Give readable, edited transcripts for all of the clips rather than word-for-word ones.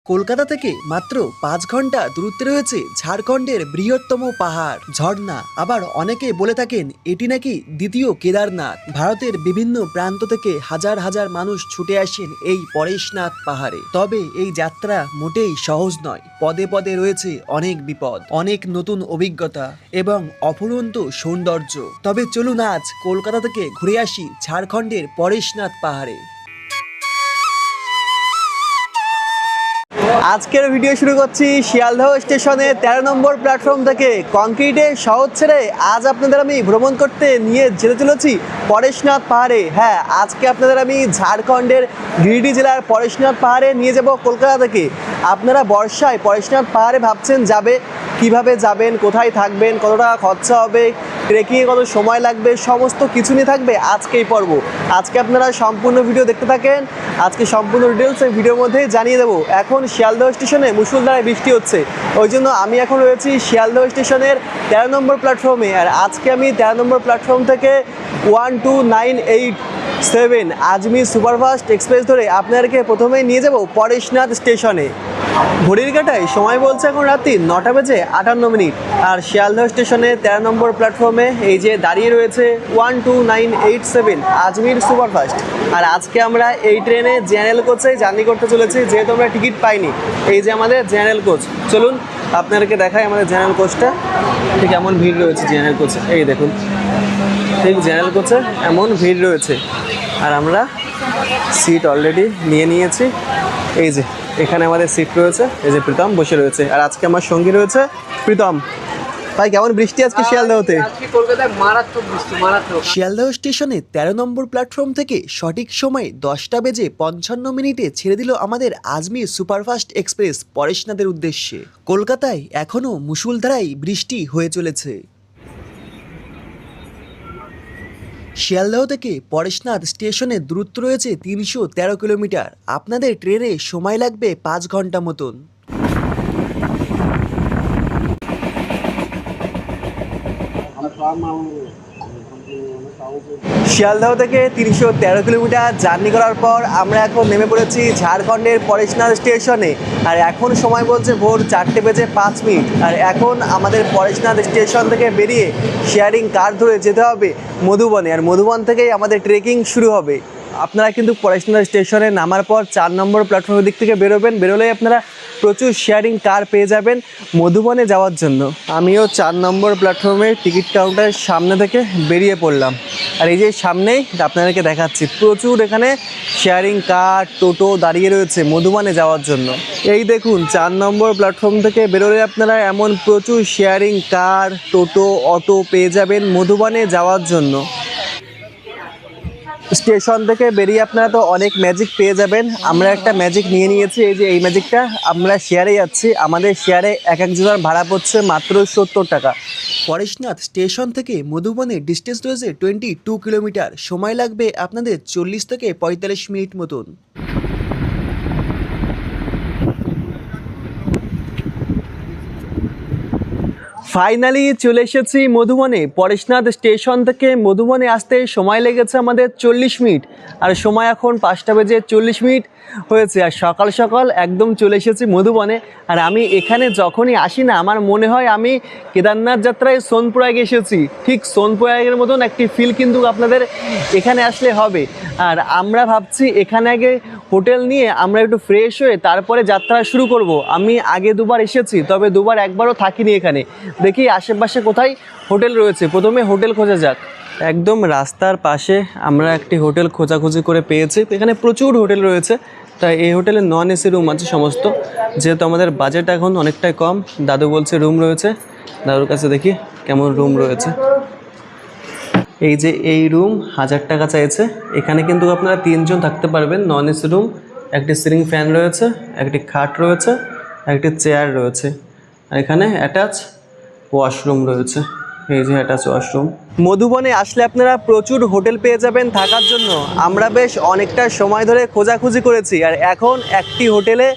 কলকাতা থেকে মাত্র ৫ ঘন্টা দূরত্বে রয়েছে ঝাড়খণ্ডের বৃহত্তম পাহাড় ঝর্ণা। আবার অনেকে বলে থাকেন এটি নাকি দ্বিতীয় কেদারনাথ। ভারতের বিভিন্ন প্রান্ত থেকে হাজার হাজার মানুষ ছুটে আসেন এই পরেশনাথ পাহাড়ে। তবে এই যাত্রা মোটেই সহজ নয়। পদে পদে রয়েছে অনেক বিপদ, অনেক নতুন অভিজ্ঞতা এবং অফুরন্ত সৌন্দর্য। তবে চলুন আজ কলকাতা থেকে ঘুরে আসি ঝাড়খণ্ডের পরেশনাথ পাহাড়ে। আজকের ভিডিও শুরু করছি শিয়ালদহ স্টেশনে ১৩ নম্বর প্ল্যাটফর্ম থেকে। কংক্রিটের শহর ছেড়ে আজ আপনাদের আমি ভ্রমণ করতে নিয়ে যেতে চলেছি পরেশনাথ পাহাড়ে। হ্যাঁ, আজকে আপনাদের আমি ঝাড়খণ্ডের গিরিডি জেলার পরেশনাথ পাহাড়ে নিয়ে যাব কলকাতা থেকে। আপনারা বর্ষায় পরেশনাথ পাহাড়ে ভাবছেন যাবে, কিভাবে যাবেন, কোথায় থাকবেন, কত টাকা খরচা হবে, ট্রেকিংয়ে কত সময় লাগবে, সমস্ত কিছু নিয়ে থাকবে আজকেই পর্ব। আজকে আপনারা সম্পূর্ণ ভিডিও দেখতে থাকেন। আজকে সম্পূর্ণ ডিটেলস এই ভিডিওর মধ্যে জানিয়ে দেবো। এখন শিয়ালদহ স্টেশনে মুষলধারে বৃষ্টি হচ্ছে, ওই জন্য আমি এখন রয়েছি শিয়ালদহ স্টেশনের ১৩ নম্বর প্ল্যাটফর্মে। আর আজকে আমি ১৩ নম্বর প্ল্যাটফর্ম থেকে 12987 আজমির সুপারফাস্ট এক্সপ্রেস ধরে আপনাদেরকে প্রথমেই নিয়ে যাব পরেশনাথ স্টেশনে। ঘড়ির কাঁটায় সময় বলছে এখন রাত্রি ৯টা বেজে ৫৮ মিনিট। আর শিয়ালদহ স্টেশনে ১৩ নম্বর প্ল্যাটফর্মে এই যে দাঁড়িয়ে রয়েছে 12987 আজমির সুপারফাস্ট। আর আজকে আমরা এই ট্রেনে জেনারেল কোচে জার্নি করতে চলেছি, যেহেতু আমরা টিকিট পাইনি। এই যে আমাদের জেনারেল কোচ, চলুন আপনাদেরকে দেখাই আমাদের জেনারেল কোচটা। ঠিক এমন ভিড় রয়েছে জেনারেল কোচে, এই দেখুন ঠিক জেনারেল কোচে এমন ভিড় রয়েছে। আর আমরা সিট অলরেডি নিয়ে নিয়েছি। এই যে এখানে আমাদের সিট রয়েছে, এই যে প্রীতম বসে রয়েছে। আর আজকে আমার সঙ্গী রয়েছে প্রীতম। ভাই, কেমন বৃষ্টি আজকে শিয়ালদহতে? শিয়ালদহ স্টেশনে ১৩ নম্বর প্ল্যাটফর্ম থেকে সঠিক সময় ১০টা বেজে ৫৫ মিনিটে ছেড়ে দিল আমাদের আজমির সুপারফাস্ট এক্সপ্রেস পরেশনাথের উদ্দেশ্যে। কলকাতায় এখনও মুষলধারায় বৃষ্টি হয়ে চলেছে। শিয়ালদহ থেকে পরেশনাথ স্টেশনের দূরত্ব রয়েছে ৩১৩ কিলোমিটার। আপনাদের ট্রেনে সময় লাগবে ৫ ঘন্টা মতন। শিয়ালদহ থেকে ৩১৩ কিলোমিটার জার্নি করার পর আমরা এখন নেমে পড়েছি ঝাড়খণ্ডের পরেশনাথ স্টেশনে। আর এখন সময় বলছে ভোর ৪টে বেজে ৫ মিনিট। আর এখন আমাদের পরেশনাথ স্টেশন থেকে বেরিয়ে শেয়ারিং কার ধরে যেতে হবে মধুবনে। আর মধুবন থেকেই আমাদের ট্রেকিং শুরু হবে। আপনারা কিন্তু পরেশনাথ স্টেশনে নামার পর ৪ নম্বর প্ল্যাটফর্মের দিক থেকে বেরোবেন। বেরোলেই আপনারা প্রচুর শেয়ারিং কার পেয়ে যাবেন মধুবনে যাওয়ার জন্য। আমিও ৪ নম্বর প্ল্যাটফর্মের টিকিট কাউন্টারের সামনে থেকে বেরিয়ে পড়লাম। আর এই যে সামনেই আপনাদেরকে দেখাচ্ছি, প্রচুর এখানে শেয়ারিং কার, টোটো দাঁড়িয়ে রয়েছে মধুবনে যাওয়ার জন্য। এই দেখুন ৪ নম্বর প্ল্যাটফর্ম থেকে বেরোলে আপনারা এমন প্রচুর শেয়ারিং কার, টোটো, অটো পেয়ে যাবেন মধুবনে যাওয়ার জন্য। স্টেশন থেকে বেরিয়ে আপনারা তো অনেক ম্যাজিক পেয়ে যাবেন। আমরা একটা ম্যাজিক নিয়ে নিয়েছি, এই যে এই ম্যাজিকটা। আমরা শেয়ারে যাচ্ছি, আমাদের শেয়ারে এক একজনের ভাড়া পড়ছে মাত্র ৭০ টাকা। পরেশনাথ স্টেশন থেকে মধুবনের ডিস্টেন্স রয়েছে 22 কিলোমিটার। সময় লাগবে আপনাদের ৪০ থেকে ৪৫ মিনিট মতন। ফাইনালি চলে এসেছি মধুবনে। পরেশনাথ স্টেশন থেকে মধুবনে আসতে সময় লেগেছে আমাদের ৪০ মিনিট। আর সময় এখন ৫টা বেজে ৪০ মিনিট হয়েছে। আর সকাল সকাল একদম চলে এসেছি মধুবনে। আর আমি এখানে যখনই আসি না, আমার মনে হয় আমি কেদারনাথ যাত্রায় সোনপ্রয়াগ এসেছি। ঠিক সোনপ্রয়াগের মতন একটি ফিল কিন্তু আপনাদের এখানে আসলে হবে। আর আমরা ভাবছি এখানে আগে হোটেল নিয়ে আমরা একটু ফ্রেশ হয়ে তারপরে যাত্রা শুরু করব। আমি আগে দুবার এসেছি, তবে দুবার একবারও থাকিনি এখানে। দেখি আশেপাশে কোথায় হোটেল রয়েছে, প্রথমে হোটেল খোঁজা যাক। একদম রাস্তার পাশে আমরা একটি হোটেল খোঁজাখুঁজি করে পেয়েছি। এখানে প্রচুর হোটেল রয়েছে, তাই এই হোটেলে নন এসি রুম আছে সমস্ত। যেহেতু আমাদের বাজেট এখন অনেকটাই কম, দাদু বলছে রুম রয়েছে। দাদুর কাছে দেখি কেমন রুম রয়েছে। এই যে এই রুম ১০০০ টাকা চাইছে। এখানে কিন্তু আপনারা ৩ জন থাকতে পারবেন। নন এসি রুম, একটি সিলিং ফ্যান রয়েছে, একটি খাট রয়েছে, একটি চেয়ার রয়েছে। আর এখানে অ্যাটাচ ওয়াশরুম রয়েছে, এই যে অ্যাটাচ ওয়াশরুম। মধুবনে আসলে আপনারা প্রচুর হোটেল পেয়ে যাবেন থাকার জন্য। আমরা বেশ অনেকটা সময় ধরে খোঁজাখুঁজি করেছি। আর এখন একটি হোটেলে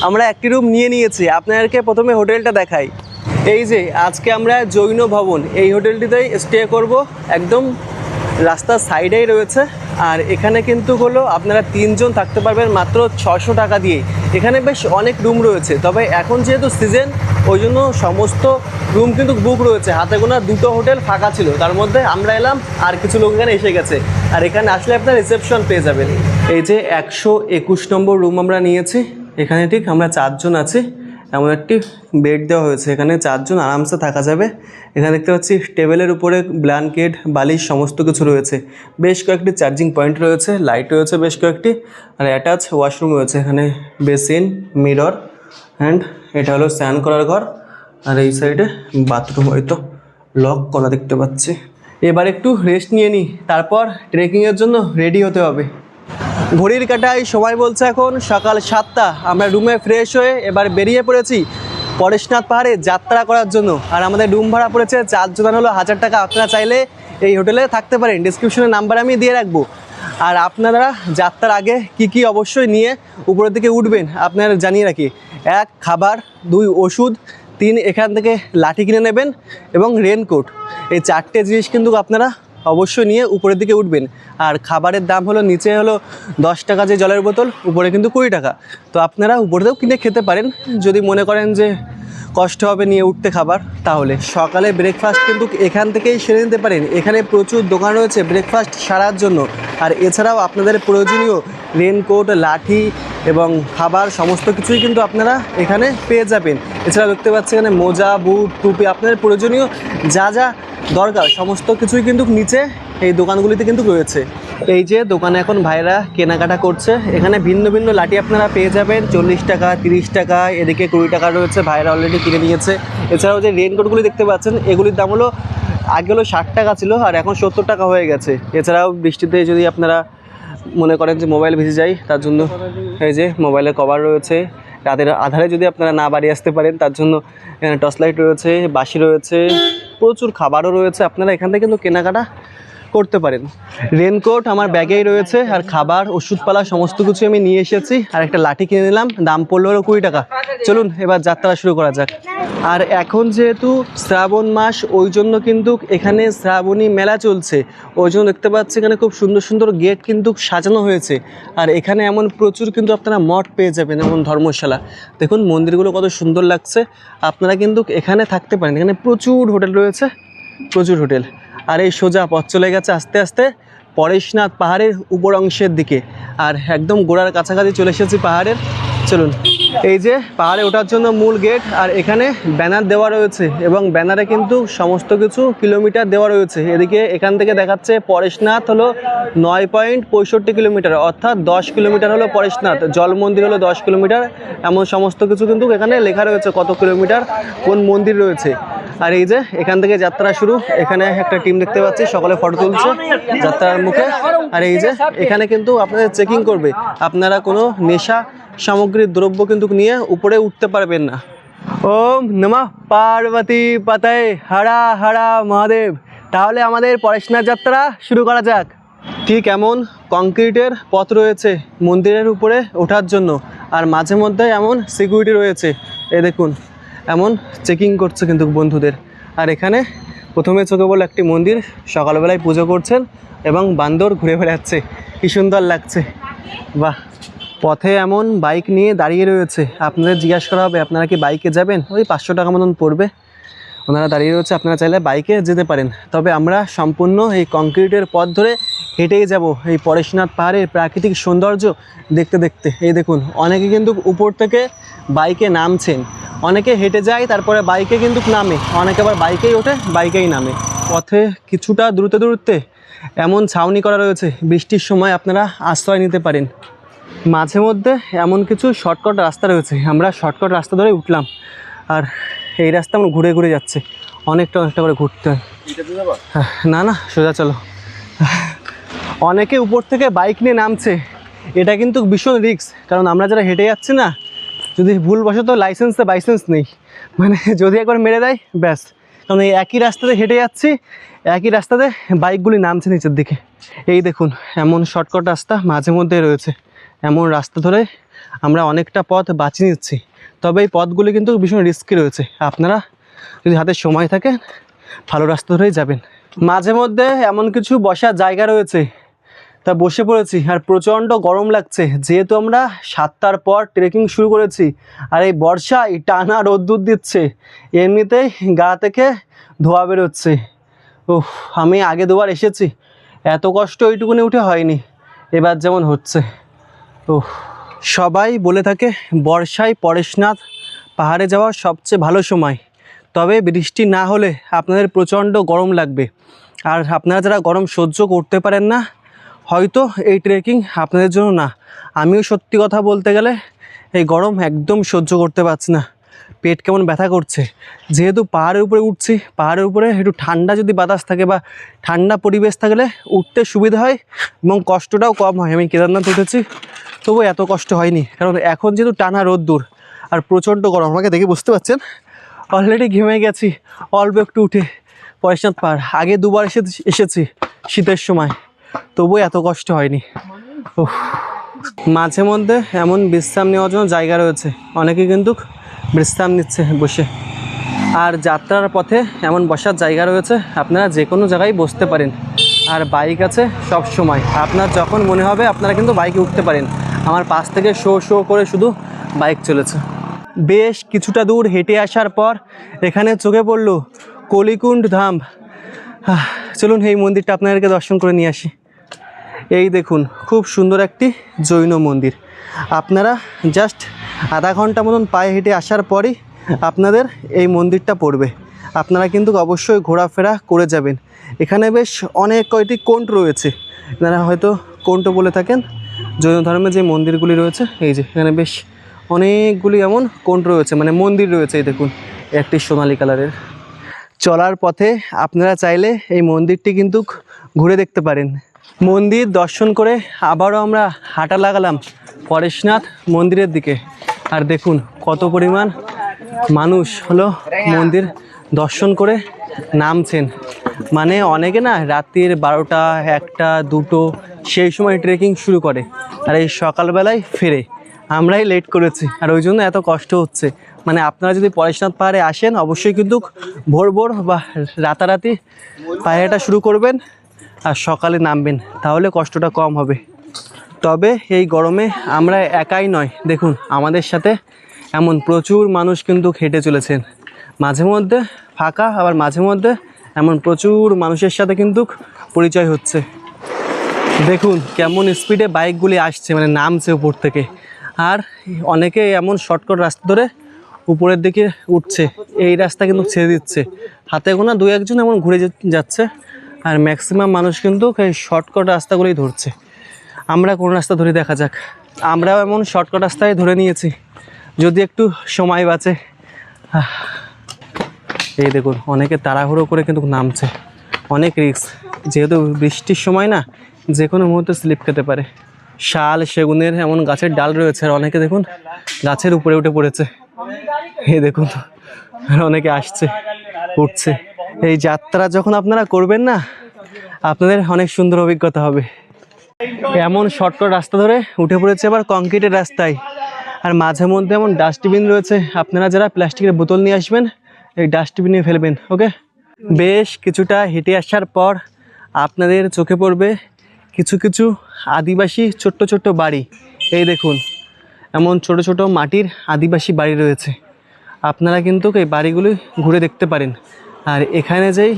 আমরা একটি রুম নিয়ে নিয়েছি। আপনাদেরকে প্রথমে হোটেলটা দেখাই। এই যে আজকে আমরা জৈন ভবন এই হোটেলটিতেই স্টে করব। একদম রাস্তার সাইডেই রয়েছে। আর এখানে কিন্তু হলো আপনারা 3 জন থাকতে পারবেন মাত্র 600 টাকা দিয়ে। এখানে বেশ অনেক রুম রয়েছে, তবে এখন যেহেতু সিজন ওই জন্য সমস্ত রুম কিন্তু বুক রয়েছে। হাতে গোনা 2টো হোটেল ফাঁকা ছিল, তার মধ্যে আমরা এলাম আর কিছু লোক এখানে এসে গেছে। আর এখানে আসলে আপনার রিসেপশন পেয়ে যাবেন। এই যে 121 নম্বর রুম আমরা নিয়েছি, এখানে ঠিক আমরা 4 জন আছি। এমন একটি বেড দেওয়া হয়েছে, এখানে 4 জন আরামসে থাকা যাবে। এখানে দেখতে পাচ্ছি টেবিলের উপরে ব্ল্যাঙ্কেট, বালিশ সমস্ত কিছু রয়েছে। বেশ কয়েকটি চার্জিং পয়েন্ট রয়েছে, লাইট রয়েছে বেশ কয়েকটি, আর অ্যাটাচ ওয়াশরুম রয়েছে। এখানে বেসিন, মিরর অ্যান্ড এটা হলো স্নান করার ঘর। আর এই সাইডে বাথরুম, হয়তো লক করা দেখতে পাচ্ছি। এবার একটু রেস্ট নিয়ে নিই, তারপর ট্রেকিংয়ের জন্য রেডি হতে হবে। ঘড়ির কাঁটায় সময় বলছে এখন সকাল 7টা। আমরা রুমে ফ্রেশ হয়ে এবার বেরিয়ে পড়েছি পরেশনাথ পাহাড়ে যাত্রা করার জন্য। আর আমাদের রুম ভাড়া পড়েছে 4 জনের হলো 1000 টাকা। আপনারা চাইলে এই হোটেলে থাকতে পারেন, ডিসক্রিপশনে নাম্বার আমি দিয়ে রাখবো। আর আপনারা যাত্রার আগে কি অবশ্যই নিয়ে উপরের দিকে উঠবেন আপনারা জানিয়ে রাখি। 1 খাবার, 2 ওষুধ, 3 এখান থেকে লাঠি কিনে নেবেন এবং রেনকোট। এই 4টে জিনিস কিন্তু আপনারা অবশ্যই নিয়ে উপরের দিকে উঠবেন। আর খাবারের দাম হলো নিচে হলো 10 টাকা যে জলের বোতল, উপরে কিন্তু 20 টাকা। তো আপনারা উপরেও কিনে খেতে পারেন যদি মনে করেন যে কষ্ট হবে নিয়ে উঠতে খাবার। তাহলে সকালে ব্রেকফাস্ট কিন্তু এখান থেকেই সেরে নিতে পারেন। এখানে প্রচুর দোকান রয়েছে ব্রেকফাস্ট সারার জন্য। আর এছাড়াও আপনাদের প্রয়োজনীয় রেনকোট, লাঠি এবং খাবার সমস্ত কিছুই কিন্তু আপনারা এখানে পেয়ে যাবেন। এছাড়া দেখতে পাচ্ছেন এখানে মোজা, বুট, টুপি, আপনাদের প্রয়োজনীয় যা যা দরকার সমস্ত কিছুই কিন্তু নিচে এই দোকানগুলিতে কিন্তু রয়েছে। এই যে দোকানে এখন ভাইরা কেনাকাটা করছে। এখানে ভিন্ন ভিন্ন লাঠি আপনারা পেয়ে যাবেন 40 টাকা, 30 টাকা, এদিকে 20 টাকা রয়েছে, ভাইরা অলরেডি কিনে নিয়েছে। এছাড়াও যে রেনকোটগুলি দেখতে পাচ্ছেন এগুলির দাম হলো আগে হলো 60 টাকা ছিল, আর এখন 70 টাকা হয়ে গেছে। এছাড়াও বৃষ্টিতে যদি আপনারা মনে করেন যে মোবাইল ভিজে যায়, তার জন্য এই যে মোবাইলের কভার রয়েছে। রাতের আধারে যদি আপনারা না বাড়ি আসতে পারেন তার জন্য এখানে টর্চ লাইট রয়েছে, বাঁশি রয়েছে, প্রচুর খাবারও রয়েছে। আপনারা এখান থেকে কিন্তু কেনাকাটা করতে পারেন। রেনকোট আমার ব্যাগেই রয়েছে, আর খাবার, ওষুধপালা সমস্ত কিছু আমি নিয়ে এসেছি। আর একটা লাঠি কিনে নিলাম, দাম পড়লো 20 টাকা। চলুন এবার যাত্রা শুরু করা যাক। আর এখন যেহেতু শ্রাবণ মাস, ওই জন্য কিন্তু এখানে শ্রাবণী মেলা চলছে। ওই জন্য দেখতে পাচ্ছি এখানে খুব সুন্দর সুন্দর গেট কিন্তু সাজানো হয়েছে। আর এখানে এমন প্রচুর কিন্তু আপনারা মঠ পেয়ে যাবেন, এমন ধর্মশালা। দেখুন মন্দিরগুলো কত সুন্দর লাগছে। আপনারা কিন্তু এখানে থাকতে পারেন, এখানে প্রচুর হোটেল রয়েছে, প্রচুর হোটেল। আর এই সোজা পথ চলে গেছে আস্তে আস্তে পরেশনাথ পাহাড়ের উপর অংশের দিকে। আর একদম গোড়ার কাছাকাছি চলে এসেছি পাহাড়ের। চলুন, এই যে পাহাড়ে ওঠার জন্য মূল গেট, আর এখানে ব্যানার দেওয়া রয়েছে এবং ব্যানারে কিন্তু সমস্ত কিছু কিলোমিটার দেওয়া রয়েছে। এদিকে এখান থেকে দেখাচ্ছে পরেশনাথ হলো 9.65 কিলোমিটার, অর্থাৎ 10 কিলোমিটার হলো পরেশনাথ। জল মন্দির হলো 10 কিলোমিটার, এমন সমস্ত কিছু কিন্তু এখানে লেখা রয়েছে কত কিলোমিটার কোন মন্দির রয়েছে। আর এই যে এখান থেকে যাত্রা শুরু। এখানে একটা টিম দেখতে পাচ্ছি, সকলে ফটো তুলছে যাত্রার মুখে। আর এই যে এখানে কিন্তু আপনাদের চেকিং করবে, আপনারা কোনো নেশা সামগ্রীর দ্রব্য কিন্তু নিয়ে উপরে উঠতে পারবেন না। ওম নমঃ পার্বতী পাতায়ে হরা হরা মহাদেব। তাহলে আমাদের পরেশনাথ যাত্রা শুরু করা যাক। ঠিক এমন কংক্রিটের পথ রয়েছে মন্দিরের উপরে ওঠার জন্য, আর মাঝে মধ্যে এমন সিকিউরিটি রয়েছে। এই দেখুন এমন চেকিং করছে কিন্তু বন্ধুদের। আর এখানে প্রথমে চোখে বলে একটি মন্দির, সকালবেলায় পুজো করছেন এবং বান্দর ঘুরে বেড়াচ্ছে, কি সুন্দর লাগছে। বাহ, পথে এমন বাইক নিয়ে দাঁড়িয়ে রয়েছে। আপনাদের জিজ্ঞাসা করা হবে আপনারা কি বাইকে যাবেন, ওই 500 টাকা মতন পড়বে। ওনারা দাঁড়িয়ে রয়েছে, আপনারা চাইলে বাইকে যেতে পারেন। তবে আমরা সম্পূর্ণ এই কংক্রিটের পথ ধরে হেঁটেই যাব এই পরেশনাথ পাহাড়ের প্রাকৃতিক সৌন্দর্য দেখতে দেখতে। এই দেখুন অনেকে কিন্তু উপর থেকে বাইকে নামছেন, অনেকে হেঁটে যায় তারপরে বাইকে কিন্তু নামে, অনেকে আবার বাইকেই ওঠে বাইকেই নামে। পথে কিছুটা দূরত্বে এমন ছাউনি করা রয়েছে, বৃষ্টির সময় আপনারা আশ্রয় নিতে পারেন। মাঝে মধ্যে এমন কিছু শর্টকাট রাস্তা রয়েছে, আমরা শর্টকাট রাস্তা ধরে উঠলাম। আর এই রাস্তা আমরা ঘুরে ঘুরে যাচ্ছে, অনেকটা করে ঘুরতে হয়। না না, সোজা চলো। অনেকে উপর থেকে বাইক নিয়ে নামছে, এটা কিন্তু ভীষণ রিস্ক। কারণ আমরা যারা হেঁটে যাচ্ছি না, যদি ভুলবশত লাইসেন্সে বাইসেন্স নেই, মানে যদি একবার মেরে দেয় ব্যাস। কারণ এই একই রাস্তাতে হেঁটে যাচ্ছি, একই রাস্তাতে বাইকগুলি নামছে নিচের দিকে। এই দেখুন এমন শর্টকাট রাস্তা মাঝে মধ্যে রয়েছে, এমন রাস্তা ধরে আমরা অনেকটা পথ বাঁচিয়ে নিচ্ছি। তবে এই পথগুলি কিন্তু ভীষণ রিস্কি রয়েছে, আপনারা যদি হাতে সময় থাকে ভালো রাস্তা ধরেই যাবেন। মাঝে মধ্যে এমন কিছু বসার জায়গা রয়েছে তা বসে পড়েছি আর প্রচণ্ড গরম লাগছে, যেহেতু আমরা 7টার পর ট্রেকিং শুরু করেছি আর এই বর্ষায় টানা রোদ্দুর দিচ্ছে, এমনিতেই গা থেকে ধোয়া বেরোচ্ছে। ওহ, আমি আগে দুবার এসেছি, এত কষ্ট ওইটুকুনি উঠে হয়নি, এবার যেমন হচ্ছে। ওহ, সবাই বলে থাকে বর্ষায় পরেশনাথ পাহাড়ে যাওয়ার সবচেয়ে ভালো সময়, তবে বৃষ্টি না হলে আপনাদের প্রচণ্ড গরম লাগবে। আর আপনারা যারা গরম সহ্য করতে পারেন না, হয়তো এই ট্রেকিং আপনাদের জন্য না। আমিও সত্যি কথা বলতে গেলে এই গরম একদম সহ্য করতে পারছি না, পেট কেমন ব্যথা করছে। যেহেতু পাহাড়ের উপরে উঠছি, পাহাড়ের উপরে একটু ঠান্ডা যদি বাতাস থাকে বা ঠান্ডা পরিবেশ থাকলে উঠতে সুবিধা হয় এবং কষ্টটাও কম হয়। আমি কেদারনাথ উঠেছি, তবু এত কষ্ট হয়নি, কারণ এখন যেহেতু টানা রোদ্দুর আর প্রচণ্ড গরম, আমাকে দেখে বুঝতে পারছেন অলরেডি ঘেমে গেছি অল্প একটু উঠে। পরেশনাথ পাহাড় আগে দুবার এসেছি শীতের সময়, তবু এত কষ্ট হয়নি। ওহ, মাঝে মধ্যে এমন বিশ্রাম নেওয়ার জন্য জায়গা রয়েছে, অনেকে কিন্তু বিশ্রাম নিচ্ছে বসে। আর যাত্রার পথে এমন বসার জায়গা রয়েছে, আপনারা যে কোনো জায়গায় বসতে পারেন। আর বাইক আছে সব সময়, আপনার যখন মনে হবে আপনারা কিন্তু বাইকে উঠতে পারেন। আমার পাশ থেকে শো শো করে শুধু বাইক চলেছে। বেশ কিছুটা দূর হেঁটে আসার পর এখানে চোখে পড়লো কলিকুণ্ড ধাম। চলুন এই মন্দিরটা আপনাদেরকে দর্শন করে নিয়ে আসি। এই দেখুন, খুব সুন্দর একটি জৈন মন্দির। আপনারা জাস্ট আধা ঘন্টা মতন পায়ে হেঁটে আসার পরই আপনাদের এই মন্দিরটা পড়বে। আপনারা কিন্তু অবশ্যই ঘোরাফেরা করে যাবেন। এখানে বেশ অনেক কয়টি কোণ রয়েছে, আপনারা হয়তো কোণটা বলে থাকেন। জৈন ধর্মের যে মন্দিরগুলি রয়েছে, এই যে এখানে বেশ অনেকগুলি এমন কোণ রয়েছে, মানে মন্দির রয়েছে। এই দেখুন, একটি সোনালী কালারের। চলার পথে আপনারা চাইলে এই মন্দিরটি কিন্তু ঘুরে দেখতে পারেন। মন্দির দর্শন করে আবারও আমরা হাঁটা লাগালাম পরেশনাথ মন্দিরের দিকে। আর দেখুন কত পরিমাণ মানুষ হলো মন্দির দর্শন করে নামছেন। মানে অনেকে না রাত্রির 12টা 1টা 2টো সেই সময় ট্রেকিং শুরু করে, আর এই সকালবেলায় ফেরে। আমরাই লেট করেছি আর ওই জন্য এত কষ্ট হচ্ছে। মানে আপনারা যদি পরেশনাথ পাহাড়ে আসেন, অবশ্যই কিন্তু ভোর ভোর বা রাতারাতি পাহাড়টা শুরু করবেন আর সকালে নামবেন, তাহলে কষ্টটা কম হবে। তবে এই গরমে আমরা একাই নয়, দেখুন আমাদের সাথে এমন প্রচুর মানুষ কিন্তু হেঁটে চলেছেন। মাঝে মধ্যে ফাঁকা, আবার মাঝে মধ্যে এমন প্রচুর মানুষের সাথে কিন্তু পরিচয় হচ্ছে। দেখুন কেমন স্পিডে বাইকগুলি আসছে, মানে নামছে উপর থেকে। আর অনেকে এমন শর্টকাট রাস্তা ধরে উপরের দিকে উঠছে, এই রাস্তা কিন্তু ছেড়ে দিচ্ছে। হাতে গোনা 2-1জন এমন ঘুরে যাচ্ছে, আর ম্যাক্সিমাম মানুষ কিন্তু এই শর্টকাট রাস্তাগুলোই ধরছে। আমরা কোন রাস্তা ধরে দেখা যাক। আমরাও এমন শর্টকাট রাস্তায় ধরে নিয়েছি, যদি একটু সময় বাঁচে। এই দেখুন অনেকে তাড়াহুড়ো করে কিন্তু নামছে, অনেক রিস্ক, যেহেতু বৃষ্টির সময় না, যে কোনো মুহূর্তে স্লিপ খেতে পারে। শাল সেগুনের এমন গাছের ডাল রয়েছে, আর অনেকে দেখুন গাছের উপরে উঠে পড়েছে। এই দেখুন, আর অনেকে আসছে উঠছে। এই যাত্রা যখন আপনারা করবেন না, আপনাদের অনেক সুন্দর অভিজ্ঞতা হবে। এমন শর্টকাট রাস্তা ধরে উঠে পড়েছে আবার কংক্রিটের রাস্তায়। আর মাঝে মধ্যে এমন ডাস্টবিন রয়েছে, আপনারা যারা প্লাস্টিকের বোতল নিয়ে আসবেন এই ডাস্টবিনে ফেলবেন। ওকে, বেশ কিছুটা হেঁটে আসার পর আপনাদের চোখে পড়বে কিছু কিছু আদিবাসী ছোট্ট ছোট্ট বাড়ি। এই দেখুন এমন ছোট ছোট মাটির আদিবাসী বাড়ি রয়েছে, আপনারা কিন্তু এই বাড়িগুলি ঘুরে দেখতে পারেন। আর এখানে যেই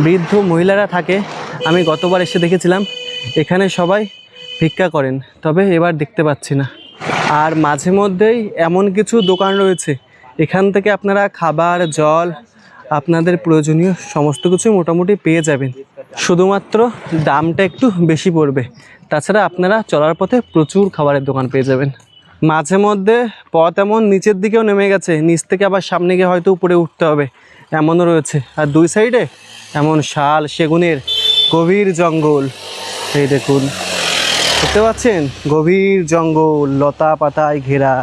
বৃদ্ধ মহিলারা থাকে, আমি গতবার এসে দেখেছিলাম এখানে সবাই ভিক্ষা করেন, তবে এবার দেখতে পাচ্ছি না। আর মাঝে মধ্যেই এমন কিছু দোকান রয়েছে, এখান থেকে আপনারা খাবার, জল, আপনাদের প্রয়োজনীয় সমস্ত কিছু মোটামুটি পেয়ে যাবেন। শুধুমাত্র দামটা একটু বেশি পড়বে, তাছাড়া আপনারা চলার পথে প্রচুর খাবারের দোকান পেয়ে যাবেন। মাঝে মধ্যে পথ এমন নিচের দিকেও নেমে গেছে, নিচ থেকে আবার সামনে গিয়ে হয়তো উপরে উঠতে হবে, এমনও রয়েছে। আর দুই সাইডে এমন শাল সেগুনের গভীর জঙ্গল। এই দেখুন, দেখতে পাচ্ছেন গভীর জঙ্গল, লতা পাতায় ঘেরা।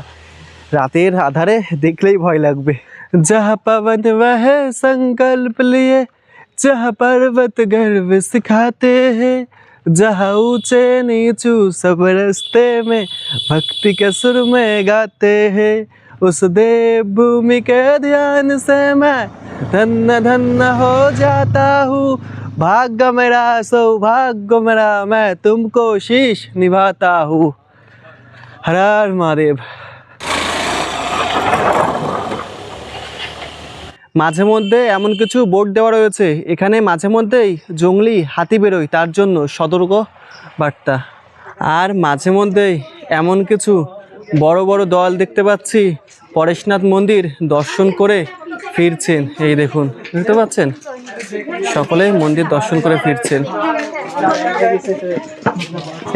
রাতের আধারে দেখলেই ভয় লাগবে। जहाँ पवन वह संकल्प लिए, जहाँ पर्वत गर्व सिखाते हैं, जहाँ ऊंचे नीचू सब रास्ते में भक्ति के सुर में गाते हैं, उस देव भूमि के ध्यान से मैं धन्य धन्य हो जाता हूँ, भाग्य मेरा सौभाग्य मेरा मैं तुमको शीश निभाता हूँ। हर हर महादेव। মাঝে মধ্যে এমন কিছু বোর্ড দেওয়া রয়েছে, এখানে মাঝে মধ্যেই জঙ্গলি হাতি বেরোয়, তার জন্য সতর্ক বার্তা। আর মাঝে মধ্যেই এমন কিছু বড় বড় দল দেখতে পাচ্ছি পরেশনাথ মন্দির দর্শন করে ফিরছেন। এই দেখুন, দেখতে পাচ্ছেন সকলে মন্দির দর্শন করে ফিরছেন।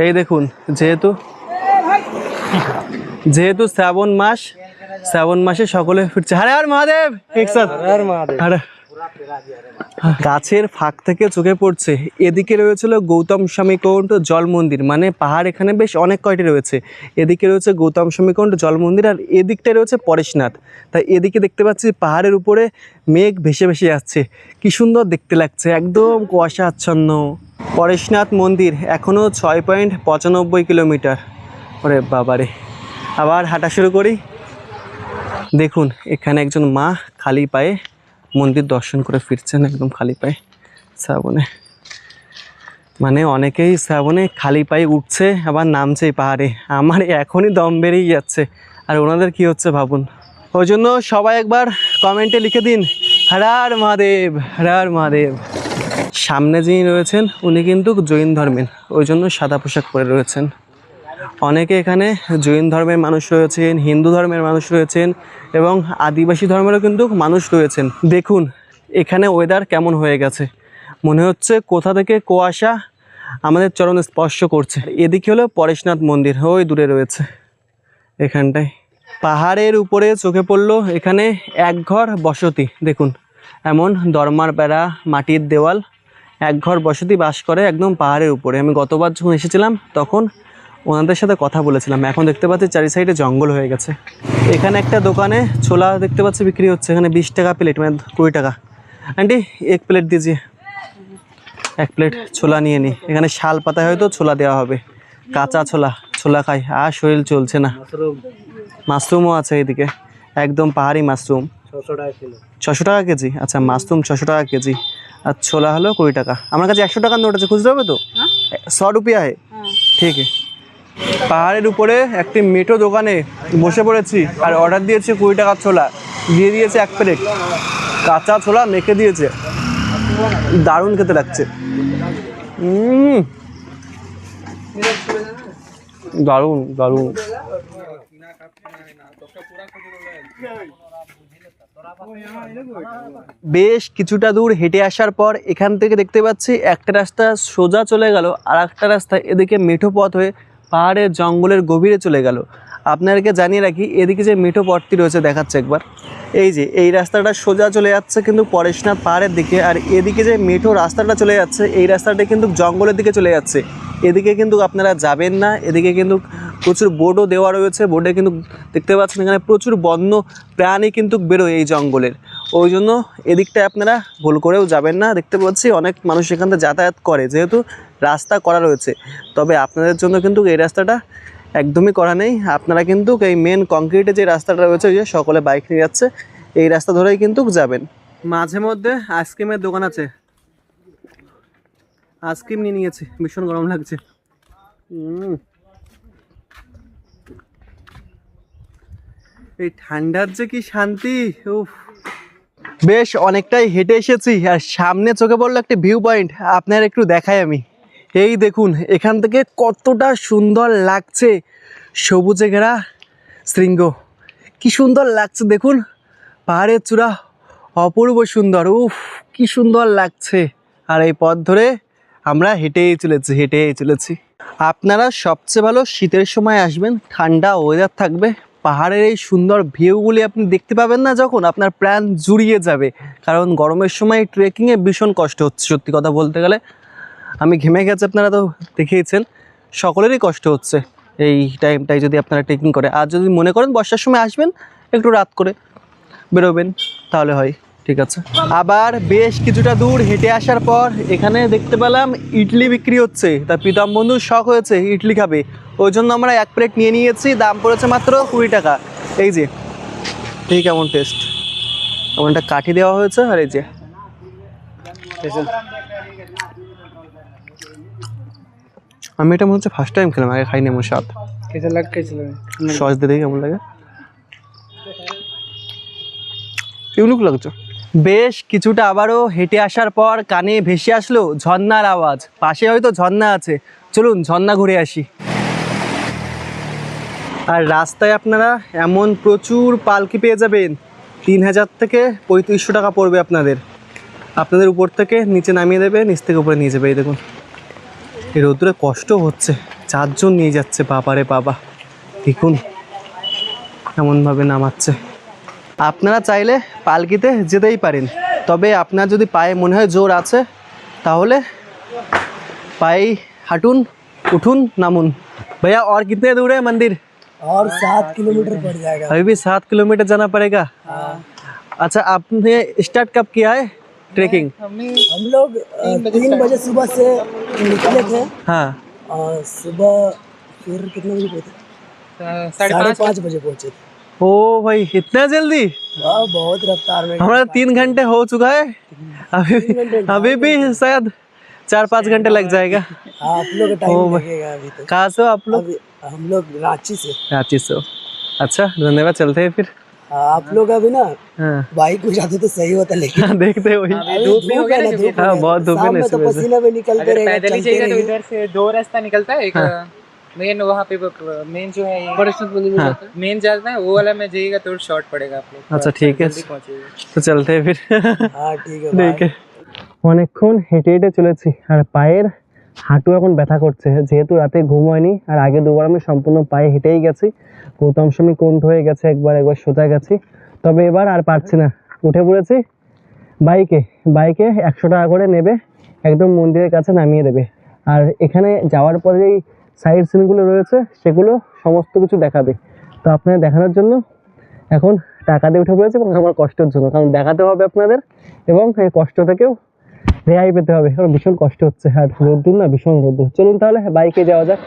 এই দেখুন, যেহেতু শ্রাবণ মাসে সকলে ফিরছে। হরে হর মহাদেব। গাছের ফাঁক থেকে চোখে পড়ছে এদিকে রয়েছিল গৌতম স্বামী কুণ্ড জল মন্দির, মানে পাহাড় এখানে বেশ অনেক কয়টি রয়েছে। এদিকে রয়েছে গৌতম স্বামী কুণ্ড জল মন্দির, আর এদিকটায় রয়েছে পরেশনাথ। তাই এদিকে দেখতে পাচ্ছি পাহাড়ের উপরে মেঘ ভেসে ভেসে যাচ্ছে, কি সুন্দর দেখতে লাগছে, একদম কুয়াশা আচ্ছন্ন। পরেশনাথ মন্দির এখনও 6.95 কিলোমিটার। ওরে বাবারে, আবার হাঁটা শুরু করি। দেখুন এখানে একজন মা খালি পায়ে মন্দির দর্শন করে ফিরছেন, একদম খালি পায়ে শ্রাবণে। মানে অনেকেই শ্রাবণে খালি পায়ে উঠছে আবার নামছে পাহাড়ে। আমার এখনই দম বেরিয়ে যাচ্ছে, আর ওনাদের কি হচ্ছে ভাবুন। ওই জন্য সবাই একবার কমেন্টে লিখে দিন হর হর মহাদেব, হর হর মহাদেব। সামনে যিনি রয়েছেন উনি কিন্তু জৈন ধর্মের, ওই জন্য সাদা পোশাক পরে রয়েছেন। অনেকে এখানে জৈন ধর্মের মানুষ রয়েছেন, হিন্দু ধর্মের মানুষ রয়েছেন এবং আদিবাসী ধর্মেরও কিন্তু মানুষ রয়েছেন। দেখুন এখানে ওয়েদার কেমন হয়ে গেছে, মনে হচ্ছে কোথা থেকে কুয়াশা আমাদের চরণে স্পর্শ করছে। এদিকে হলো পরেশনাথ মন্দির, ওই দূরে রয়েছে এখানটায়। পাহাড়ের উপরে চোখে পড়লো এখানে এক ঘর বসতি। দেখুন এমন দরমার বেড়া, মাটির দেওয়াল, এক ঘর বসতি বাস করে একদম পাহাড়ের উপরে। আমি গতবার যখন এসেছিলাম তখন ওনাদের সাথে কথা বলেছিলাম। এখন দেখতে পাচ্ছি চারি সাইডে জঙ্গল হয়ে গেছে। এখানে একটা দোকানে ছোলা দেখতে পাচ্ছি বিক্রি হচ্ছে, এখানে 20 টাকা প্লেট, মানে 20 টাকা। আন্টি এক প্লেট দিজিয়ে, এক প্লেট ছোলা নিয়ে নিই। এখানে শাল পাতায় হয়তো ছোলা দেওয়া হবে, কাঁচা ছোলা খাই, আর শরীর চলছে না। মাশরুমও আছে এদিকে, একদম পাহাড়ি মাশরুম, 600 টাকা কেজি। আচ্ছা মাশরুম 600 টাকা কেজি, আর ছোলা হলো 20 টাকা। আমার কাছে 100 টাকার নোট আছে, খুঁজতে হবে তো? 100 রুপিয়া है, ঠিক আছে। পাহাড়ের উপরে একটি মেঠো দোকানে বসে পড়েছি, আর অর্ডার দিয়েছে 20 টাকার ছোলা, দিয়ে দিয়েছে 1 প্লেট কাঁচা ছোলা, মেখে দিয়েছে, দারুণ খেতে লাগছে। দারুণ দারুণ। বেশ কিছুটা দূর হেঁটে আসার পর এখান থেকে দেখতে পাচ্ছি একটা রাস্তা সোজা চলে গেল, আর একটা রাস্তা এদিকে মেঠো পথ হয়ে পাহাড়ের জঙ্গলের গভীরে চলে গেল। আপনাদেরকে জানিয়ে রাখি এদিকে যে মেঠো পথটি রয়েছে দেখাচ্ছে একবার, এই যে এই রাস্তাটা সোজা চলে যাচ্ছে কিন্তু পরেশনাথ পাহাড়ের দিকে, আর এদিকে যে মেঠো রাস্তাটা চলে যাচ্ছে এই রাস্তাটা কিন্তু জঙ্গলের দিকে চলে যাচ্ছে। এদিকে কিন্তু আপনারা যাবেন না, এদিকে কিন্তু প্রচুর বোর্ডও দেওয়া রয়েছে। বোর্ডে কিন্তু দেখতে পাচ্ছেন এখানে প্রচুর বন্য প্রাণী কিন্তু বেরোয় এই জঙ্গলের, ওই জন্য এদিকটায় আপনারা ভুল করেও যাবেন না। দেখতে পাচ্ছি অনেক মানুষ এখান থেকে যাতায়াত করে, যেহেতু রাস্তা করা রয়েছে। তবে আপনাদের জন্য কিন্তু এই রাস্তাটা একদমই করা নেই। আপনারা কিন্তু এই মেন কংক্রিটে যে রাস্তাটা রয়েছে, ওই যে সকলে বাইক নিয়ে যাচ্ছে এই রাস্তা ধরেই কিন্তু যাবেন। মাঝে মধ্যে আইসক্রিমের দোকান আছে, আইসক্রিম নিয়ে নিয়েছি, ভীষণ গরম লাগছে। এই ঠান্ডার যে কি শান্তি। উফ, বেশ অনেকটাই হেঁটে এসেছি, আর সামনে চোখে পড়লো একটা ভিউ পয়েন্ট, আপনার একটু দেখাই আমি। এই দেখুন এখান থেকে কতটা সুন্দর লাগছে, সবুজে ঘেরা শৃঙ্গ, কি সুন্দর লাগছে দেখুন, পাহাড়ের চূড়া অপূর্ব সুন্দর। উফ কি সুন্দর লাগছে। আর এই পথ ধরে আমরা হেঁটেই চলেছি। আপনারা সবচেয়ে ভালো শীতের সময় আসবেন, ঠান্ডা ওয়েদার থাকবে, পাহাড়ের এই সুন্দর ভিউগুলি আপনি দেখতে পাবেন না, যখন আপনার প্রাণ জুড়িয়ে যাবে। কারণ গরমের সময় ট্রেকিংয়ে ভীষণ কষ্ট হচ্ছে, সত্যি কথা বলতে গেলে আমি ঘেমে গেছি, আপনারা তো দেখেইছেন, সকলেরই কষ্ট হচ্ছে এই টাইমটাই যদি আপনারা ট্রেকিং করে। আর যদি মনে করেন বর্ষার সময় আসবেন, একটু রাত করে বেরোবেন, তাহলে হয়, ঠিক আছে। আবার বেশ কিছুটা দূর হেঁটে আসার পর এখানে দেখতে পেলাম ইডলি বিক্রি হচ্ছে। তা প্রীতম বন্ধুর শখ হয়েছে ইডলি খাবে, ওই জন্য আমরা 1 প্লেট নিয়ে নিয়েছি, দাম পড়েছে মাত্র 20 টাকা। এই যে এই কেমন টেস্ট, এমন একটা কাঠি দেওয়া হয়েছে, আর এই যে আমি এটা মনে হচ্ছে ফার্স্ট টাইম খেলাম, আগে খাইনি আমার স্বাদ। कैसा लग कैसा लगा? সস দিয়ে দেখি কেমন লাগে। ইউনিক লাগছে। বেশ কিছুটা আবারও হেঁটে আসার পর কানে ভেসে আসলো ঝর্ণার আওয়াজ। পাশে হয়তো ঝর্ণা আছে, চলুন ঝর্ণা ঘুরে আসি। আর রাস্তায় আপনারা এমন প্রচুর পালকি পেয়ে যাবেন, 3000 থেকে 3500 টাকা পড়বে আপনাদের। আপনাদের উপর থেকে নিচে নামিয়ে দেবে, নিচ থেকে উপরে নিয়ে যাবে। এই দেখুন, এই রোদ্দুরে কষ্ট হচ্ছে, 4 জন নিয়ে যাচ্ছে। বাবারে বাবা, দেখুন এমনভাবে নামাচ্ছে। আপনারা চাইলে পালকিতে যেতেই পারেন, তবে আপনার যদি পায়ে মনে হয় জোর আছে তাহলে পায়ে হাঁটুন, উঠুন, নামুন। भैया और कितने दूर है मंदिर? और 7 किलोमीटर पड़ जाएगा। अभी भी 7 किलोमीटर जाना पड़ेगा। अच्छा, आपने स्टार्ट कब किया है ट्रैकिंग? हम लोग 3 बजे सुबह से निकले थे। हाँ, और सुबह फिर कितने बजे पहुंचे? 5:30 बजे पहुंचे थे। ओ भाई इतना जल्दी? बहुत रफ्तार में। हमारा 3 घंटे हो चुका है, अभी भी शायद 4-5 घंटे लग जाएगा। आप लोग का टाइम लगेगा अभी तो। कहाँ से हो आप लोग? हम लोग रांची से। रांची से हो? अच्छा, धन्यवाद, चलते हैं फिर। आप लोग अभी ना हाँ बाइक में जाते तो सही होता, लेकिन देखते हैं वही। धूप में हो गया ना, धूप हाँ, में। बहुत धूप है शाम ना में तो इस वजह से। पसीना में निकलते रहेगा। पैदल ही चलते जाएगा तो रहेंगे। इधर से 2 रास्ता निकलता है। एक मेन वहाँ पे मेन जो है मेन जाता है वो वाला में जाइएगा तो शॉर्ट पड़ेगा आप लोग। अच्छा ठीक है, जल्दी पहुँचिएगा। তো চলতে हैं फिर। हाँ ठीक है ঠিক আছে, অনেকক্ষণ হেঁটে হেঁটে চলেছি আর পায়ের হাঁটু এখন ব্যথা করছে, যেহেতু রাতে ঘুম হয়নি। আর আগে দুবার আমি সম্পূর্ণ পায়ে হেঁটেই গেছি, গৌতম স্বামী কোন্ড হয়ে গেছে, একবার সোজা গেছি। তবে এবার আর পারছি না, উঠে পড়েছি বাইকে। 100 টাকা করে নেবে, একদম মন্দিরের কাছে নামিয়ে দেবে। আর এখানে যাওয়ার পরে যেই সাইড সিনগুলো রয়েছে সেগুলো সমস্ত কিছু দেখাবে। তো আপনাদের দেখানোর জন্য এখন টাকা দিয়ে উঠে পড়েছে, এবং আমার কষ্টের জন্য, কারণ দেখাতে হবে আপনাদের, এবং এই কষ্ট থেকেও রেহাই পেতে হবে, কারণ ভীষণ কষ্ট হচ্ছে। আর রোদ্দুর না, ভীষণ রোদ্দুর। চলুন তাহলে বাইকে যাওয়া যাক।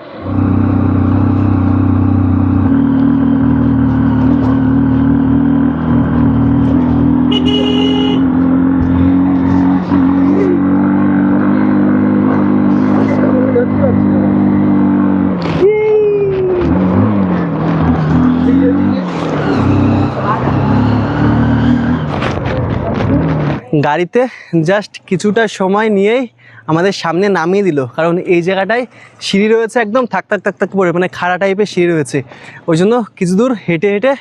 গাড়িতে জাস্ট কিছুটা সময় নিয়েই আমাদের সামনে নামিয়ে দিল, কারণ এই জায়গাটায় সিঁড়ি রয়েছে, একদম থাক থাক থাক থাক পড়ে, মানে খাড়া টাইপের সিঁড়ি রয়েছে। ওই জন্য কিছু দূর হেঁটে হেঁটে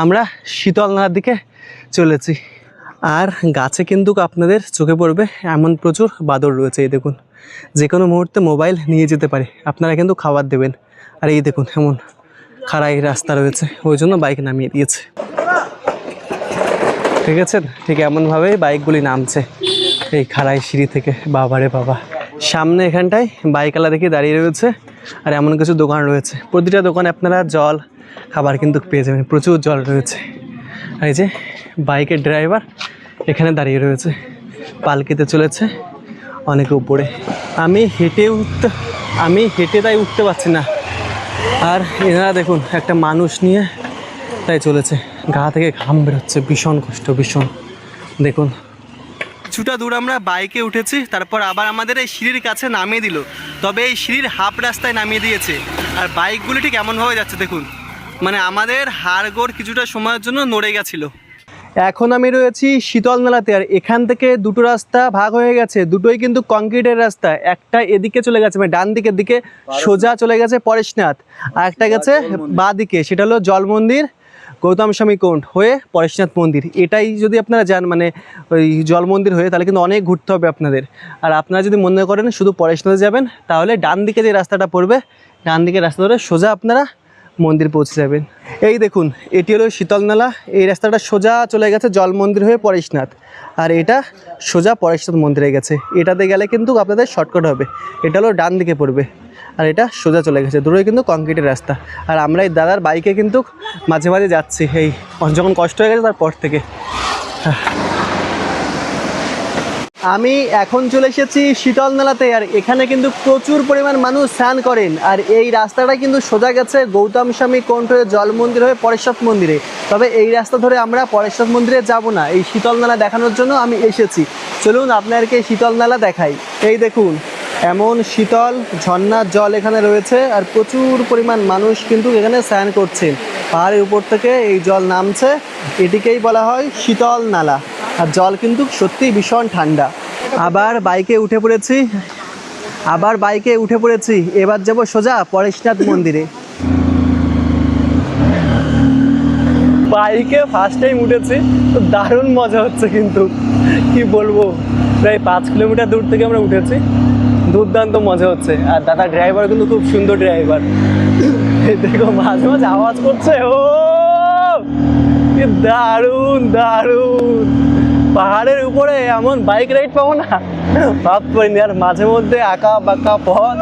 আমরা শীতলনালার দিকে চলেছি। আর গাছে কিন্তু আপনাদের চোখে পড়বে এমন প্রচুর বাদর রয়েছে। এই দেখুন, যে কোনো মুহূর্তে মোবাইল নিয়ে যেতে পারে, আপনারা কিন্তু খাবার দেবেন। আর এই দেখুন এমন খাড়াই রাস্তা রয়েছে, ওই জন্য বাইক নামিয়ে দিয়েছে। ঠিক আছে, ঠিক এমনভাবেই বাইকগুলি নামছে এই খাড়াই সিঁড়ি থেকে। বাবারে বাবা, সামনে এখানটায় বাইকওয়ালা দেখে দাঁড়িয়ে রয়েছে, আর এমন কিছু দোকান রয়েছে। প্রতিটা দোকানে আপনারা জল, খাবার কিন্তু পেয়ে যাবেন, প্রচুর জল রয়েছে। আর এই যে বাইকের ড্রাইভার এখানে দাঁড়িয়ে রয়েছে, পালকিতে চলেছে অনেক উপরে। আমি হেঁটে তাই উঠতে পারছি না। আর এনারা দেখুন একটা মানুষ নিয়ে তাই চলেছে, গা থেকে ঘাম বেরোচ্ছে, ভীষণ কষ্ট, ভীষণ। দেখুন কিছুটা দূর আমরা বাইকে উঠেছি, তারপর আবার আমাদের এই সিঁড়ির কাছে নামিয়ে দিল। তবে এই সিঁড়ির হাফ রাস্তায় নামিয়ে দিয়েছে, আর বাইকগুলি ঠিক এমনভাবে যাচ্ছে দেখুন, মানে আমাদের হাড়গোড় কিছুটা সময়ের জন্য নড়ে গেছিলো। এখন আমি রয়েছি শীতলনালাতে, আর এখান থেকে দুটো রাস্তা ভাগ হয়ে গেছে, দুটোই কিন্তু কংক্রিটের রাস্তা। একটা এদিকে চলে গেছে, মানে ডান দিকের দিকে সোজা চলে গেছে পরেশনাথ, আর একটা গেছে বাঁ দিকে, সেটা হলো জল মন্দির, গৌতম স্বামী কোন্ড হয়ে পরেশনাথ মন্দির। এটাই যদি আপনারা যান, মানে ওই জল মন্দির হয়ে, তাহলে কিন্তু অনেক ঘুরতে হবে আপনাদের। আর আপনারা যদি মনে করেন শুধু পরেশনাথে যাবেন, তাহলে ডান দিকে যে রাস্তাটা পড়বে, ডান দিকের রাস্তা ধরে সোজা আপনারা মন্দির পৌঁছে যাবেন। এই দেখুন, এটি হলো শীতলনালা। এই রাস্তাটা সোজা চলে গেছে জল মন্দির হয়ে পরেশনাথ, আর এটা সোজা পরেশনাথ মন্দিরে গেছে। এটাতে গেলে কিন্তু আপনাদের শর্টকাট হবে, এটা হলো ডান দিকে পড়বে, আর এটা সোজা চলে গেছে। দুটোই কিন্তু কংক্রিটের রাস্তা। আর আমরা এই দাদার বাইকে কিন্তু মাঝে মাঝে যাচ্ছি, এই যখন কষ্ট হয়ে গেছে তারপর থেকে। আমি এখন চলে এসেছি শীতলনালাতে, আর এখানে কিন্তু প্রচুর পরিমাণ মানুষ স্নান করেন। আর এই রাস্তাটা কিন্তু সোজা গেছে গৌতম স্বামী কোন্ড হয়ে জল মন্দির হয়ে পরেশনাথ মন্দিরে। তবে এই রাস্তা ধরে আমরা পরেশনাথ মন্দিরে যাব না, এই শীতলনালা দেখানোর জন্য আমি এসেছি। চলুন আপনাদেরকে শীতলনালা দেখাই। এই দেখুন এমন শীতল ঝর্ণার জল এখানে রয়েছে, আর প্রচুর পরিমাণ মানুষ কিন্তু এখানে স্নান করছেন। পাহাড়ের উপর থেকে এই জল নামছে, এটিকেই বলা হয় শীতল নালা। আর জল কিন্তু সত্যিই ভীষণ ঠান্ডা। আবার বাইকে উঠে পড়েছি। এবার যাব সোজা পরেশনাথ মন্দিরে। বাইকে ফার্স্ট টাইম উঠেছি, তো দারুণ মজা হচ্ছে, কিন্তু কি বলবো, প্রায় 5 কিলোমিটার দূর থেকে আমরা উঠেছি, দুর্দান্ত মজা হচ্ছে। আর দাদা ড্রাইভার কিন্তু খুব সুন্দর ড্রাইভার, দেখো মাঝে মাঝে আওয়াজ করছে, ও কি দারুণ দারুণ। পাহাড়ের উপরে এমন বাইক রাইড পাবো না ভাবতে পারিনি। আর মাঝে মধ্যে আঁকা বাঁকা পথ,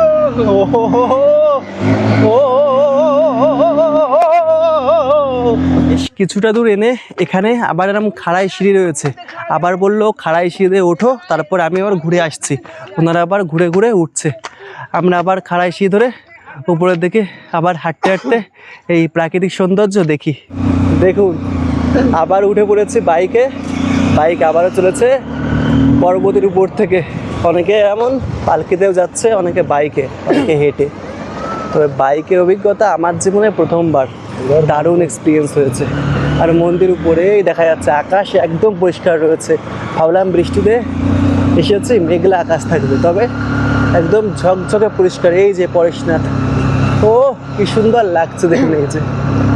কিছুটা দূর এনে এখানে আবার এরকম খাড়াই সিঁড়ি রয়েছে। আবার বললো খাড়াই সিঁড়িতে ওঠো, তারপর আমি আবার ঘুরে আসছি। ওনারা আবার ঘুরে ঘুরে উঠছে, আমরা আবার খাড়াই সিঁড়ি ধরে উপরের দিকে আবার হাঁটতে হাঁটতে এই প্রাকৃতিক সৌন্দর্য দেখি। দেখুন আবার উঠে পড়েছে বাইকে, বাইক আবারও চলেছে পর্বতের উপর থেকে। অনেকে এমন পালকিতেও যাচ্ছে, অনেকে বাইকে, অনেকে হেঁটে। তবে বাইকের অভিজ্ঞতা আমার জীবনে প্রথমবার, দারুণ এক্সপিরিয়েন্স হয়েছে। আর মন্দির উপরেই দেখা যাচ্ছে, আকাশ একদম পরিষ্কার রয়েছে। ভাবলাম বৃষ্টিতে এসেছি, মেঘলা আকাশ থাকবে, তবে একদম ঝকঝকে পরিষ্কার। এই যে পরেশনাথ, ও কি সুন্দর লাগছে দেখুন, এই যে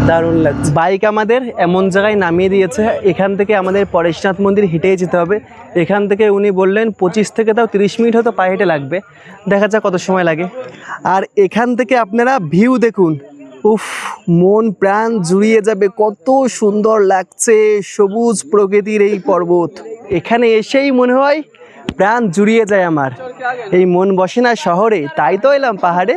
দারুণ লাগছে। বাইক আমাদের এমন জায়গায় নামিয়ে দিয়েছে, এখান থেকে আমাদের পরেশনাথ মন্দির হেঁটেই যেতে হবে। এখান থেকে উনি বললেন 25 থেকে তাও 30 মিনিট হয়তো পায়ে হেঁটে লাগবে, দেখা যাক কত সময় লাগে। আর এখান থেকে আপনারা ভিউ দেখুন, উফ, মন প্রাণ জুড়িয়ে যাবে, কত সুন্দর লাগছে সবুজ প্রকৃতির এই পর্বত। এখানে এসেই মনে হয় প্রাণ জুড়িয়ে যায় আমার। এই মন বসে না শহরে, তাই তো এলাম পাহাড়ে।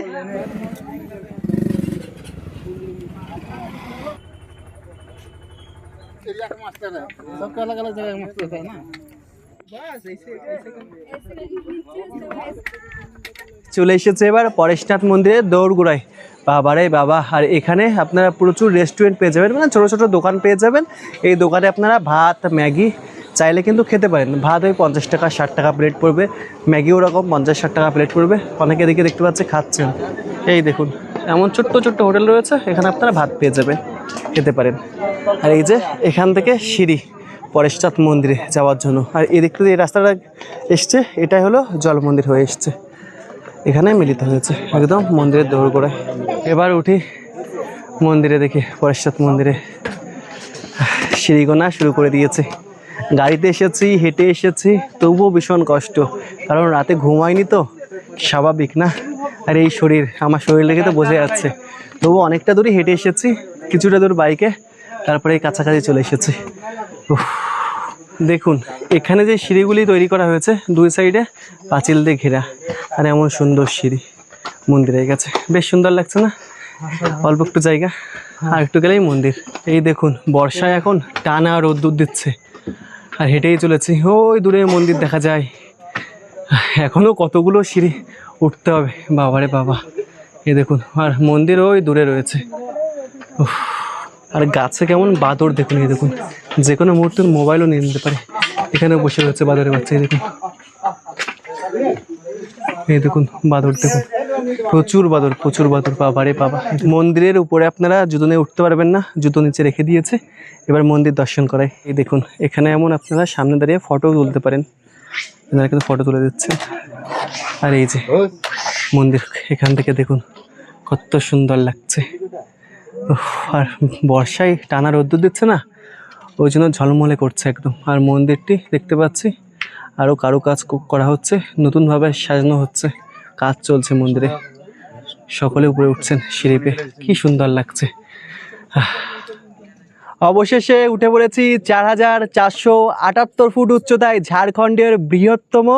চলে এসেছে এবার পরেশনাথ মন্দিরের দৌড়গোড়ায়। বাবারে বাবা! আর এখানে আপনারা প্রচুর রেস্টুরেন্ট পেয়ে যাবেন, মানে ছোটো ছোটো দোকান পেয়ে যাবেন। এই দোকানে আপনারা ভাত ম্যাগি চাইলে কিন্তু খেতে পারেন। ভাত ওই 50 টাকা 60 টাকা প্লেট পড়বে, ম্যাগি ওরকম 50-60 টাকা প্লেট পড়বে। অনেকে দিকে দেখতে পাচ্ছে খাচ্ছেন। এই দেখুন এমন ছোট্ট ছোট্ট হোটেল রয়েছে, এখানে আপনারা ভাত পেয়ে যাবেন, খেতে পারেন। আর এই যে এখান থেকে সিঁড়ি পরেশনাথ মন্দিরে যাওয়ার জন্য। আর এদিক থেকে এই রাস্তাটা এসছে, এটাই হলো জল মন্দির হয়ে এসছে, এখানে মিলিত হয়েছে একদম মন্দিরের দৌড়গোড়ায়। এবার উঠি মন্দিরে, দেখি পরেশনাথ মন্দিরে সিঁড়ি গোনা শুরু করে দিয়েছে। গাড়িতে এসেছি, হেঁটে এসেছি, তবুও ভীষণ কষ্ট, কারণ রাতে ঘুমাইনি তো, স্বাভাবিক না। আর এই শরীর, আমার শরীর লেগে তো বোঝা যাচ্ছে। তবু অনেকটা দূরই হেঁটে এসেছি, কিছুটা দূর বাইকে, তারপরে এই কাছাকাছি চলে এসেছি। দেখুন এখানে যে সিঁড়িগুলি তৈরি করা হয়েছে, দুই সাইডে পাঁচিল দিয়ে ঘেরা, আর এমন সুন্দর সিঁড়ি মন্দিরে গেছে, বেশ সুন্দর লাগছে না? অল্প একটু জায়গা, আর একটু গেলেই মন্দির। এই দেখুন বর্ষায় এখন টানা রোদ্দুর দিচ্ছে, আর হেঁটেই চলেছি। ওই দূরে মন্দির দেখা যায়, এখনও কতগুলো সিঁড়ি উঠতে হবে, বাবারে বাবা। এই দেখুন, আর মন্দির ওই দূরে রয়েছে। আর গাছে কেমন বাদর দেখুন, এই দেখুন, যে কোনো মুহূর্তে মোবাইলও নিয়ে নিতে পারে। এখানেও বসে রয়েছে বাদরের বাচ্চা, এই দেখুন, এই দেখুন বাদর দেখুন, প্রচুর বাদর, প্রচুর বাদর, বাবারে বাবা। মন্দিরের উপরে আপনারা জুতো নিয়ে উঠতে পারবেন না, জুতো নিচে রেখে দিয়েছে। এবার মন্দির দর্শন করায়। এই দেখুন এখানে এমন আপনারা সামনে দাঁড়িয়ে ফটো তুলতে পারেন, এনারা কিন্তু ফটো তুলে দিচ্ছে। আর এই যে মন্দির, এখান থেকে দেখুন কত সুন্দর লাগছে। আর বর্ষায় টানা রোদ্দুর দিচ্ছে না, ওই জন্য ঝলমলে করছে একদম। আর মন্দিরটি দেখতে পাচ্ছি আরও কারুকাজ করা হচ্ছে, নতুনভাবে সাজানো হচ্ছে, কাজ চলছে মন্দিরে। সকলে উপরে উঠছেন সিঁড়ি পেয়ে, কি সুন্দর লাগছে। অবশেষে উঠে পড়েছি 4478 ফুট উচ্চতায় ঝাড়খণ্ডের বৃহত্তম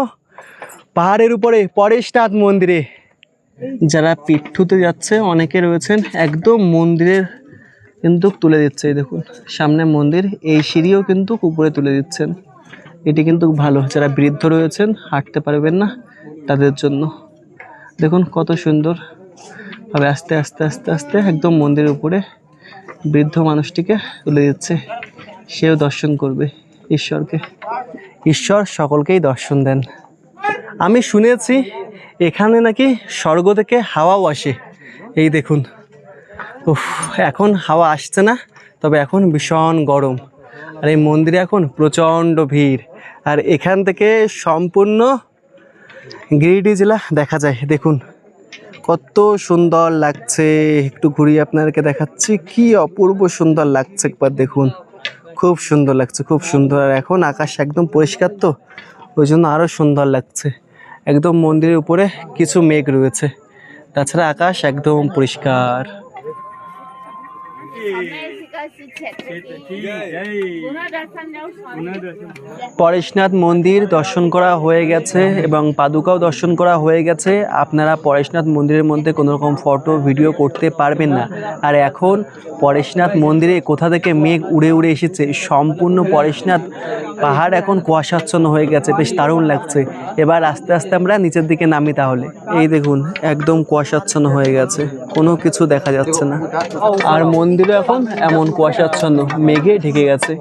পাহাড়ের উপরে পরেশনাথ মন্দিরে। যারা পিঠুতে যাচ্ছে অনেকে রয়েছেন একদম মন্দিরের কিন্তু তুলে দিচ্ছে। এই দেখুন সামনে মন্দির, এই সিঁড়িও কিন্তু উপরে তুলে দিচ্ছেন। এটি কিন্তু ভালো, যারা বৃদ্ধ রয়েছেন হাঁটতে পারবেন না তাদের জন্য। দেখুন কত সুন্দর ভাবে আস্তে আস্তে আস্তে আস্তে একদম মন্দিরের উপরে বৃদ্ধ মানুষটিকে তুলে দিচ্ছে, সেও দর্শন করবে ঈশ্বরকে। ঈশ্বর সকলকেই দর্শন দেন। আমি শুনেছি এখানে নাকি স্বর্গ থেকে হাওয়াও আসে। এই দেখুন, উফ, এখন হাওয়া আসছে না, তবে এখন ভীষণ গরম। আর এই মন্দিরে এখন প্রচণ্ড ভিড়। আর এখান থেকে সম্পূর্ণ গিরিডি জেলা দেখা যায়। দেখুন কত সুন্দর লাগছে, একটু ঘুরিয়ে আপনাদেরকে দেখাচ্ছি, কি অপূর্ব সুন্দর লাগছে, একবার দেখুন, খুব সুন্দর লাগছে, খুব সুন্দর। আর এখন আকাশ একদম পরিষ্কার, তো ওই জন্য আরও সুন্দর লাগছে। একদম মন্দিরের উপরে কিছু মেঘ রয়েছে, তাছাড়া আকাশ একদম পরিষ্কার। পরেশনাথ মন্দির দর্শন করা হয়ে গেছে এবং পাদুকাও দর্শন করা হয়ে গেছে। আপনারা পরেশনাথ মন্দিরের মধ্যে কোনো রকম ফটো ভিডিও করতে পারবেন না। আর এখন পরেশনাথ মন্দিরে কোথা থেকে মেঘ উড়ে উড়ে এসেছে, সম্পূর্ণ পরেশনাথ পাহাড় এখন কুয়াশাচ্ছন্ন হয়ে গেছে, বেশ দারুণ লাগছে। এবার আস্তে আস্তে আমরা নিচের দিকে নামি তাহলে। এই দেখুন একদম কুয়াশাচ্ছন্ন হয়ে গেছে, কোনো কিছু দেখা যাচ্ছে না। আর মন্দিরে এখন এমন কুয়াশাচ্ছন্ন, মেঘে ঢেকে গেছে।